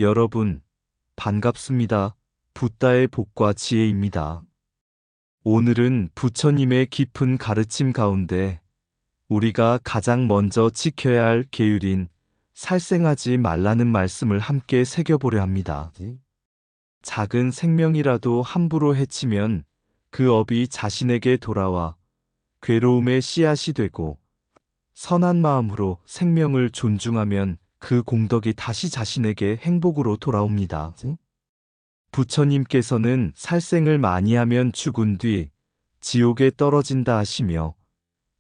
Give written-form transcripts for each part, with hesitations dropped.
여러분, 반갑습니다. 붓다의 복과 지혜입니다. 오늘은 부처님의 깊은 가르침 가운데 우리가 가장 먼저 지켜야 할 계율인 살생하지 말라는 말씀을 함께 새겨보려 합니다. 작은 생명이라도 함부로 해치면 그 업이 자신에게 돌아와 괴로움의 씨앗이 되고, 선한 마음으로 생명을 존중하면 그 공덕이 다시 자신에게 행복으로 돌아옵니다. 부처님께서는 살생을 많이 하면 죽은 뒤 지옥에 떨어진다 하시며,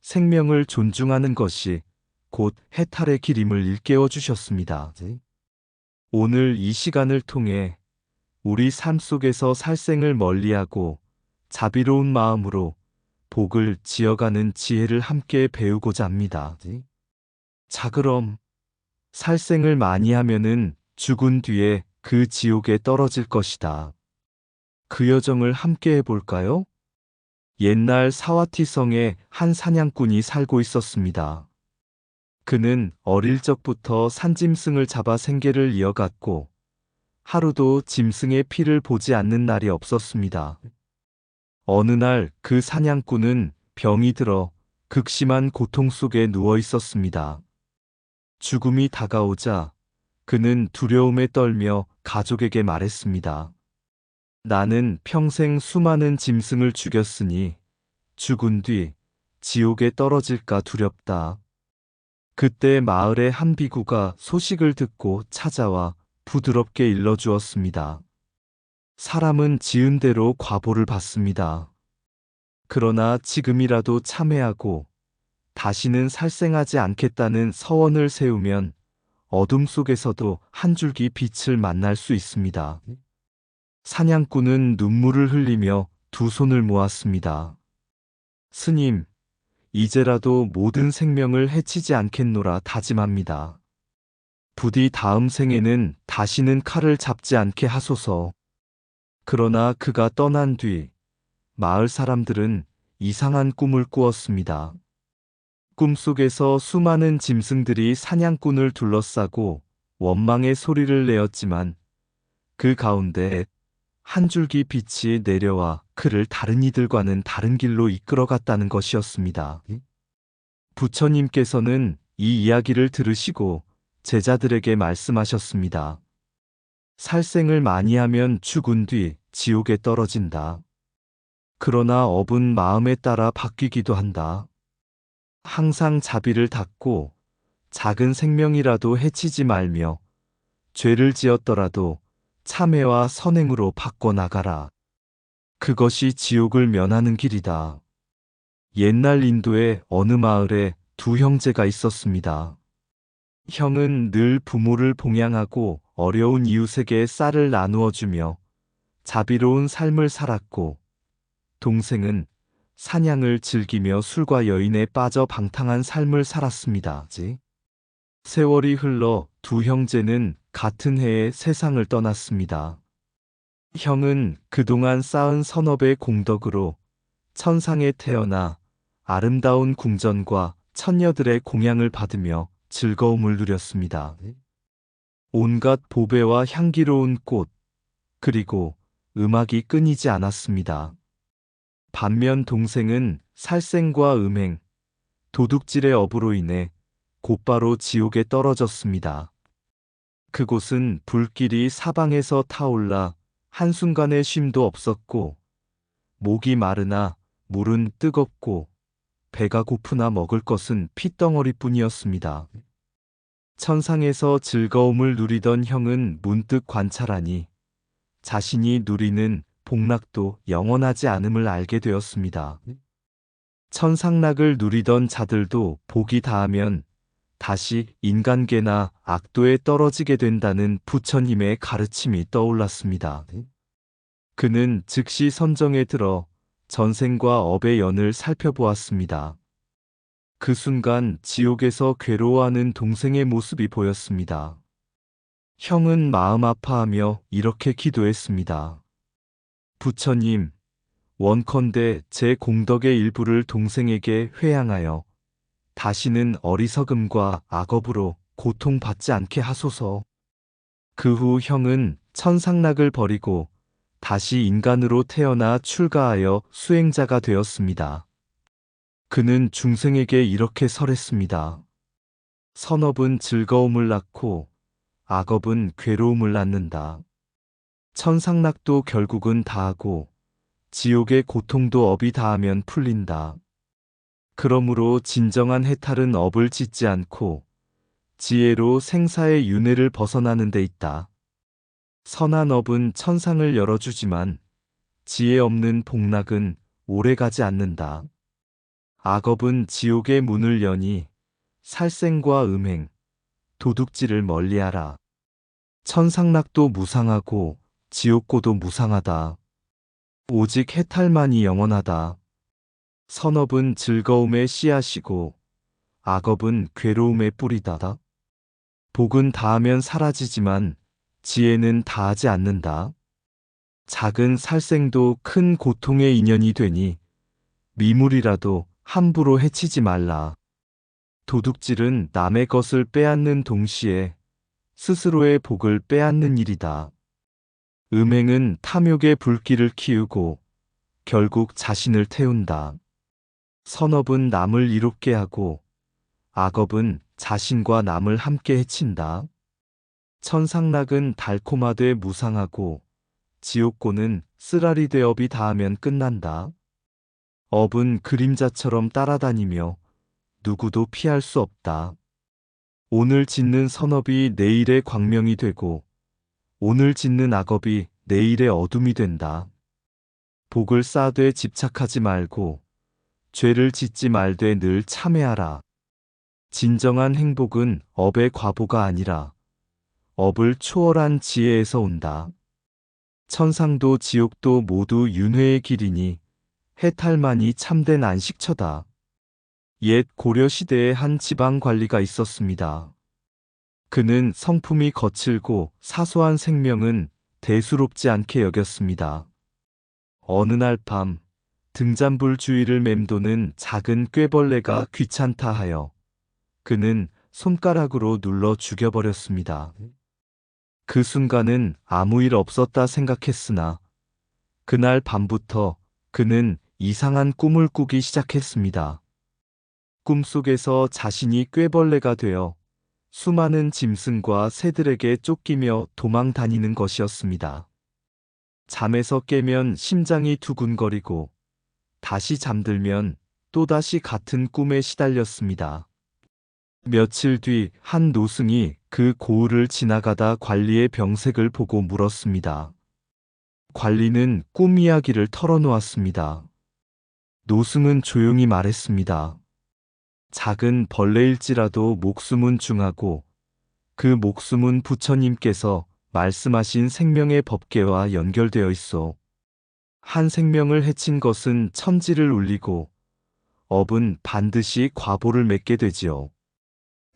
생명을 존중하는 것이 곧 해탈의 길임을 일깨워 주셨습니다. 오늘 이 시간을 통해 우리 삶 속에서 살생을 멀리하고 자비로운 마음으로 복을 지어가는 지혜를 함께 배우고자 합니다. 자, 그럼 살생을 많이 하면은 죽은 뒤에 그 지옥에 떨어질 것이다. 그 여정을 함께 해볼까요? 옛날 사와티성에 한 사냥꾼이 살고 있었습니다. 그는 어릴 적부터 산짐승을 잡아 생계를 이어갔고, 하루도 짐승의 피를 보지 않는 날이 없었습니다. 어느 날 그 사냥꾼은 병이 들어 극심한 고통 속에 누워 있었습니다. 죽음이 다가오자 그는 두려움에 떨며 가족에게 말했습니다. 나는 평생 수많은 짐승을 죽였으니 죽은 뒤 지옥에 떨어질까 두렵다. 그때 마을의 한 비구가 소식을 듣고 찾아와 부드럽게 일러주었습니다. 사람은 지은 대로 과보를 받습니다. 그러나 지금이라도 참회하고 다시는 살생하지 않겠다는 서원을 세우면 어둠 속에서도 한 줄기 빛을 만날 수 있습니다. 사냥꾼은 눈물을 흘리며 두 손을 모았습니다. 스님, 이제라도 모든 생명을 해치지 않겠노라 다짐합니다. 부디 다음 생에는 다시는 칼을 잡지 않게 하소서. 그러나 그가 떠난 뒤 마을 사람들은 이상한 꿈을 꾸었습니다. 꿈속에서 수많은 짐승들이 사냥꾼을 둘러싸고 원망의 소리를 내었지만, 그 가운데 한 줄기 빛이 내려와 그를 다른 이들과는 다른 길로 이끌어갔다는 것이었습니다. 부처님께서는 이 이야기를 들으시고 제자들에게 말씀하셨습니다. 살생을 많이 하면 죽은 뒤 지옥에 떨어진다. 그러나 업은 마음에 따라 바뀌기도 한다. 항상 자비를 닦고 작은 생명이라도 해치지 말며 죄를 지었더라도 참회와 선행으로 바꿔나가라. 그것이 지옥을 면하는 길이다. 옛날 인도의 어느 마을에 두 형제가 있었습니다. 형은 늘 부모를 봉양하고 어려운 이웃에게 쌀을 나누어 주며 자비로운 삶을 살았고, 동생은 사냥을 즐기며 술과 여인에 빠져 방탕한 삶을 살았습니다. 세월이 흘러 두 형제는 같은 해에 세상을 떠났습니다. 형은 그동안 쌓은 선업의 공덕으로 천상에 태어나 아름다운 궁전과 처녀들의 공양을 받으며 즐거움을 누렸습니다. 온갖 보배와 향기로운 꽃, 그리고 음악이 끊이지 않았습니다. 반면 동생은 살생과 음행, 도둑질의 업으로 인해 곧바로 지옥에 떨어졌습니다. 그곳은 불길이 사방에서 타올라 한순간의 쉼도 없었고, 목이 마르나 물은 뜨겁고 배가 고프나 먹을 것은 핏덩어리뿐이었습니다. 천상에서 즐거움을 누리던 형은 문득 관찰하니 자신이 누리는 복락도 영원하지 않음을 알게 되었습니다. 천상락을 누리던 자들도 복이 다하면 다시 인간계나 악도에 떨어지게 된다는 부처님의 가르침이 떠올랐습니다. 그는 즉시 선정에 들어 전생과 업의 연을 살펴보았습니다. 그 순간 지옥에서 괴로워하는 동생의 모습이 보였습니다. 형은 마음 아파하며 이렇게 기도했습니다. 부처님, 원컨대 제 공덕의 일부를 동생에게 회양하여 다시는 어리석음과 악업으로 고통받지 않게 하소서. 그 후 형은 천상락을 버리고 다시 인간으로 태어나 출가하여 수행자가 되었습니다. 그는 중생에게 이렇게 설했습니다. 선업은 즐거움을 낳고 악업은 괴로움을 낳는다. 천상락도 결국은 다하고 지옥의 고통도 업이 다하면 풀린다. 그러므로 진정한 해탈은 업을 짓지 않고 지혜로 생사의 윤회를 벗어나는 데 있다. 선한 업은 천상을 열어주지만 지혜 없는 복락은 오래가지 않는다. 악업은 지옥의 문을 여니 살생과 음행, 도둑질을 멀리하라. 천상락도 무상하고 지옥고도 무상하다. 오직 해탈만이 영원하다. 선업은 즐거움의 씨앗이고 악업은 괴로움의 뿌리다. 복은 다하면 사라지지만 지혜는 다하지 않는다. 작은 살생도 큰 고통의 인연이 되니 미물이라도 함부로 해치지 말라. 도둑질은 남의 것을 빼앗는 동시에 스스로의 복을 빼앗는 일이다. 음행은 탐욕의 불길을 키우고 결국 자신을 태운다. 선업은 남을 이롭게 하고 악업은 자신과 남을 함께 해친다. 천상락은 달콤하되 무상하고 지옥고는 쓰라리 되업이 닿으면 끝난다. 업은 그림자처럼 따라다니며 누구도 피할 수 없다. 오늘 짓는 선업이 내일의 광명이 되고 오늘 짓는 악업이 내일의 어둠이 된다. 복을 쌓되 집착하지 말고 죄를 짓지 말되 늘 참회하라. 진정한 행복은 업의 과보가 아니라 업을 초월한 지혜에서 온다. 천상도 지옥도 모두 윤회의 길이니 해탈만이 참된 안식처다. 옛 고려시대에 한 지방관리가 있었습니다. 그는 성품이 거칠고 사소한 생명은 대수롭지 않게 여겼습니다. 어느 날 밤 등잔불 주위를 맴도는 작은 꾀벌레가 귀찮다 하여 그는 손가락으로 눌러 죽여버렸습니다. 그 순간은 아무 일 없었다 생각했으나 그날 밤부터 그는 이상한 꿈을 꾸기 시작했습니다. 꿈속에서 자신이 꾀벌레가 되어 수많은 짐승과 새들에게 쫓기며 도망 다니는 것이었습니다. 잠에서 깨면 심장이 두근거리고 다시 잠들면 또다시 같은 꿈에 시달렸습니다. 며칠 뒤 한 노승이 그 고을을 지나가다 관리의 병색을 보고 물었습니다. 관리는 꿈 이야기를 털어놓았습니다. 노승은 조용히 말했습니다. 작은 벌레일지라도 목숨은 중하고 그 목숨은 부처님께서 말씀하신 생명의 법계와 연결되어 있어. 한 생명을 해친 것은 천지를 울리고 업은 반드시 과보를 맺게 되지요.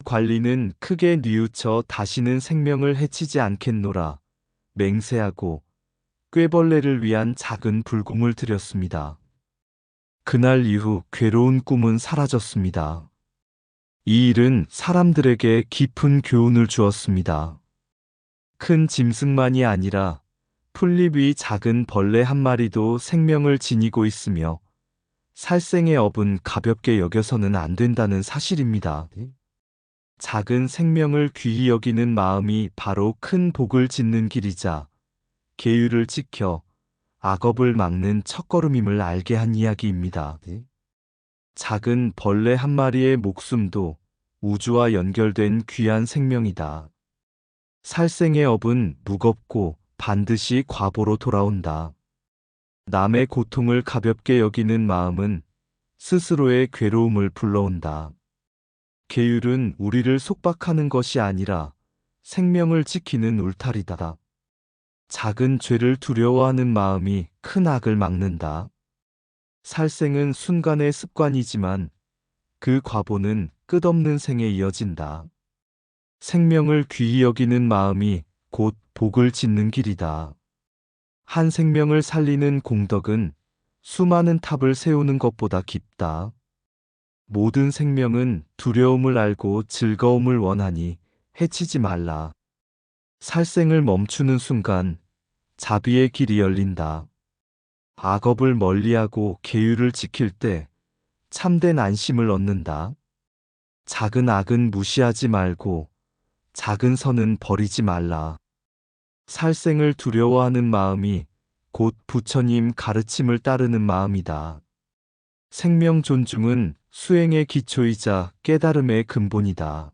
관리는 크게 뉘우쳐 다시는 생명을 해치지 않겠노라 맹세하고 꾀벌레를 위한 작은 불공을 드렸습니다. 그날 이후 괴로운 꿈은 사라졌습니다. 이 일은 사람들에게 깊은 교훈을 주었습니다. 큰 짐승만이 아니라 풀잎 위 작은 벌레 한 마리도 생명을 지니고 있으며 살생의 업은 가볍게 여겨서는 안 된다는 사실입니다. 작은 생명을 귀히 여기는 마음이 바로 큰 복을 짓는 길이자 계율을 지켜 악업을 막는 첫걸음임을 알게 한 이야기입니다. 작은 벌레 한 마리의 목숨도 우주와 연결된 귀한 생명이다. 살생의 업은 무겁고 반드시 과보로 돌아온다. 남의 고통을 가볍게 여기는 마음은 스스로의 괴로움을 불러온다. 계율은 우리를 속박하는 것이 아니라 생명을 지키는 울타리다. 작은 죄를 두려워하는 마음이 큰 악을 막는다. 살생은 순간의 습관이지만 그 과보는 끝없는 생에 이어진다. 생명을 귀히 여기는 마음이 곧 복을 짓는 길이다. 한 생명을 살리는 공덕은 수많은 탑을 세우는 것보다 깊다. 모든 생명은 두려움을 알고 즐거움을 원하니 해치지 말라. 살생을 멈추는 순간 자비의 길이 열린다. 악업을 멀리하고 계율을 지킬 때 참된 안심을 얻는다. 작은 악은 무시하지 말고 작은 선은 버리지 말라. 살생을 두려워하는 마음이 곧 부처님 가르침을 따르는 마음이다. 생명 존중은 수행의 기초이자 깨달음의 근본이다.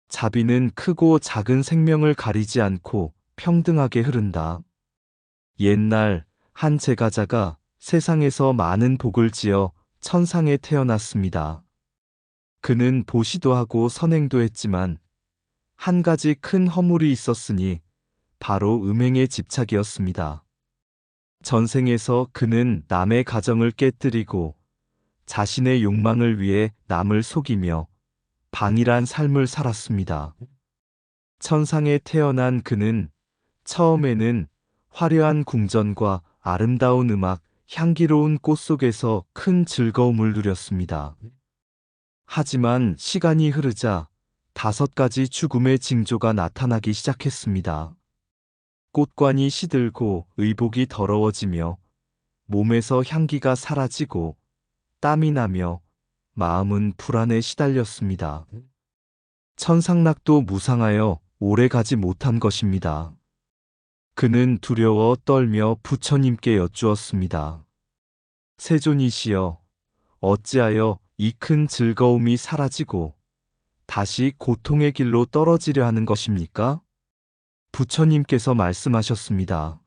자비는 크고 작은 생명을 가리지 않고 평등하게 흐른다. 옛날 한 제가자가 세상에서 많은 복을 지어 천상에 태어났습니다. 그는 보시도 하고 선행도 했지만 한 가지 큰 허물이 있었으니 바로 음행의 집착이었습니다. 전생에서 그는 남의 가정을 깨뜨리고 자신의 욕망을 위해 남을 속이며 방일한 삶을 살았습니다. 천상에 태어난 그는 처음에는 화려한 궁전과 아름다운 음악, 향기로운 꽃 속에서 큰 즐거움을 누렸습니다. 하지만 시간이 흐르자 5가지 죽음의 징조가 나타나기 시작했습니다. 꽃관이 시들고 의복이 더러워지며 몸에서 향기가 사라지고 땀이 나며 마음은 불안에 시달렸습니다. 천상락도 무상하여 오래 가지 못한 것입니다. 그는 두려워 떨며 부처님께 여쭈었습니다. 세존이시여, 어찌하여 이 큰 즐거움이 사라지고 다시 고통의 길로 떨어지려 하는 것입니까? 부처님께서 말씀하셨습니다.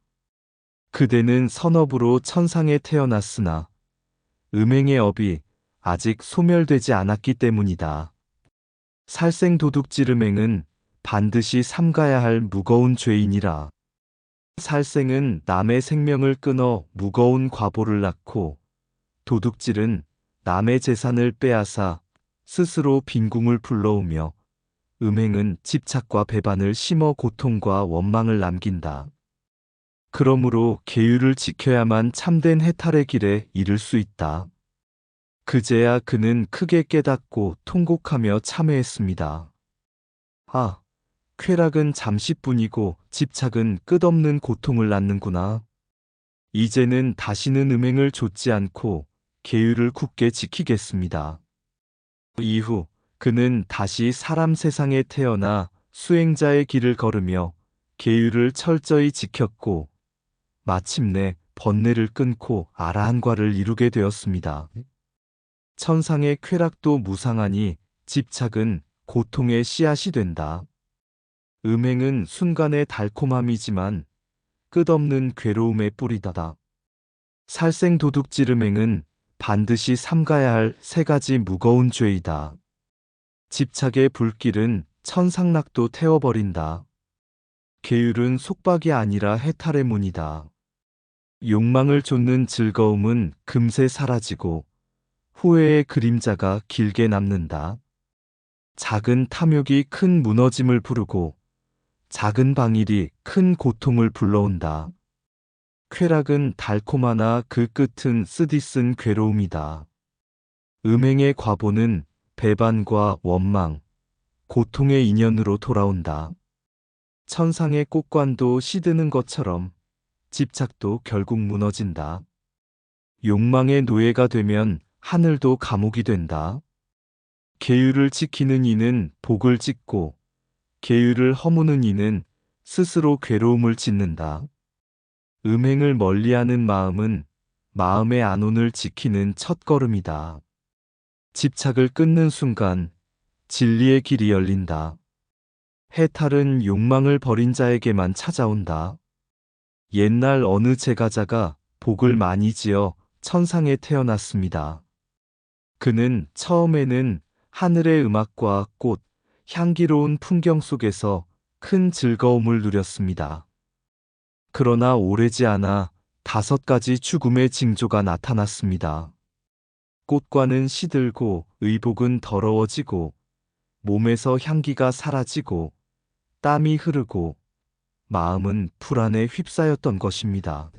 그대는 선업으로 천상에 태어났으나 음행의 업이 아직 소멸되지 않았기 때문이다. 살생도둑질음행은 반드시 삼가야 할 무거운 죄이니라. 살생은 남의 생명을 끊어 무거운 과보를 낳고 도둑질은 남의 재산을 빼앗아 스스로 빈궁을 불러오며 음행은 집착과 배반을 심어 고통과 원망을 남긴다. 그러므로 계율을 지켜야만 참된 해탈의 길에 이를 수 있다. 그제야 그는 크게 깨닫고 통곡하며 참회했습니다. 아, 쾌락은 잠시뿐이고 집착은 끝없는 고통을 낳는구나. 이제는 다시는 음행을 좇지 않고 계율을 굳게 지키겠습니다. 이후 그는 다시 사람 세상에 태어나 수행자의 길을 걸으며 계율을 철저히 지켰고 마침내 번뇌를 끊고 아라한과를 이루게 되었습니다. 천상의 쾌락도 무상하니 집착은 고통의 씨앗이 된다. 음행은 순간의 달콤함이지만 끝없는 괴로움의 뿌리다다. 살생도둑질음행은 반드시 삼가야 할 3가지 무거운 죄이다. 집착의 불길은 천상락도 태워버린다. 계율은 속박이 아니라 해탈의 문이다. 욕망을 좇는 즐거움은 금세 사라지고 후회의 그림자가 길게 남는다. 작은 탐욕이 큰 무너짐을 부르고 작은 방일이 큰 고통을 불러온다. 쾌락은 달콤하나 그 끝은 쓰디쓴 괴로움이다. 음행의 과보는 배반과 원망, 고통의 인연으로 돌아온다. 천상의 꽃관도 시드는 것처럼 집착도 결국 무너진다. 욕망의 노예가 되면 하늘도 감옥이 된다. 계율을 지키는 이는 복을 짓고 계율을 허무는 이는 스스로 괴로움을 짓는다. 음행을 멀리하는 마음은 마음의 안온을 지키는 첫걸음이다. 집착을 끊는 순간 진리의 길이 열린다. 해탈은 욕망을 버린 자에게만 찾아온다. 옛날 어느 제가자가 복을 많이 지어 천상에 태어났습니다. 그는 처음에는 하늘의 음악과 꽃, 향기로운 풍경 속에서 큰 즐거움을 누렸습니다. 그러나 오래지 않아 5가지 죽음의 징조가 나타났습니다. 꽃과는 시들고 의복은 더러워지고 몸에서 향기가 사라지고 땀이 흐르고 마음은 불안에 휩싸였던 것입니다.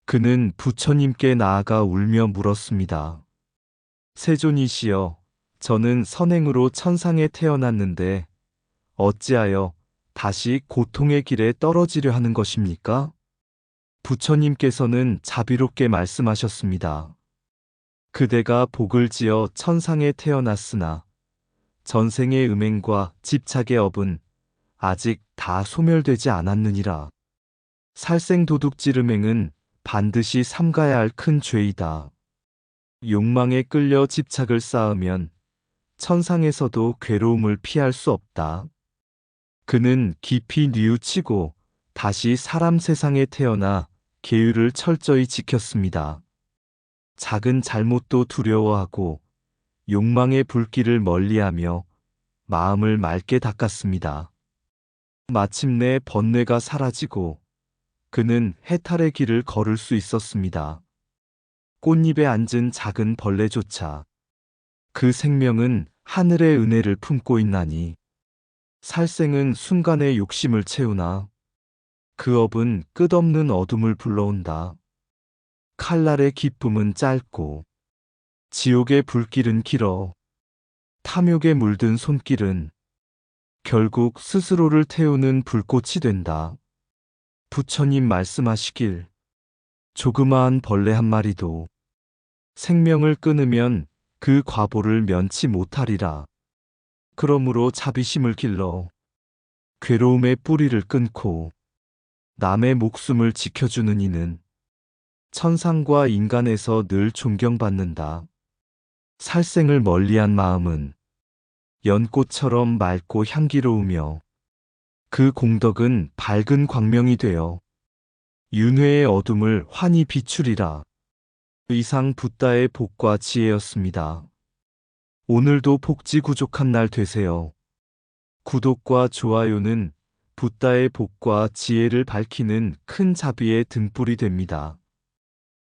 그는 부처님께 나아가 울며 물었습니다. 세존이시여, 저는 선행으로 천상에 태어났는데 어찌하여 다시 고통의 길에 떨어지려 하는 것입니까? 부처님께서는 자비롭게 말씀하셨습니다. 그대가 복을 지어 천상에 태어났으나 전생의 음행과 집착의 업은 아직 다 소멸되지 않았느니라. 살생도둑질 음행은 반드시 삼가야 할 큰 죄이다. 욕망에 끌려 집착을 쌓으면 천상에서도 괴로움을 피할 수 없다. 그는 깊이 뉘우치고 다시 사람 세상에 태어나 계율을 철저히 지켰습니다. 작은 잘못도 두려워하고 욕망의 불길을 멀리하며 마음을 맑게 닦았습니다. 마침내 번뇌가 사라지고 그는 해탈의 길을 걸을 수 있었습니다. 꽃잎에 앉은 작은 벌레조차 그 생명은 하늘의 은혜를 품고 있나니 살생은 순간의 욕심을 채우나 그 업은 끝없는 어둠을 불러온다. 칼날의 기쁨은 짧고 지옥의 불길은 길어 탐욕에 물든 손길은 결국 스스로를 태우는 불꽃이 된다. 부처님 말씀하시길 조그마한 벌레 한 마리도 생명을 끊으면 그 과보를 면치 못하리라. 그러므로 자비심을 길러 괴로움의 뿌리를 끊고 남의 목숨을 지켜주는 이는 천상과 인간에서 늘 존경받는다. 살생을 멀리한 마음은 연꽃처럼 맑고 향기로우며 그 공덕은 밝은 광명이 되어 윤회의 어둠을 환히 비추리라. 이상 붓다의 복과 지혜였습니다. 오늘도 복지 구족한 날 되세요. 구독과 좋아요는 붓다의 복과 지혜를 밝히는 큰 자비의 등불이 됩니다.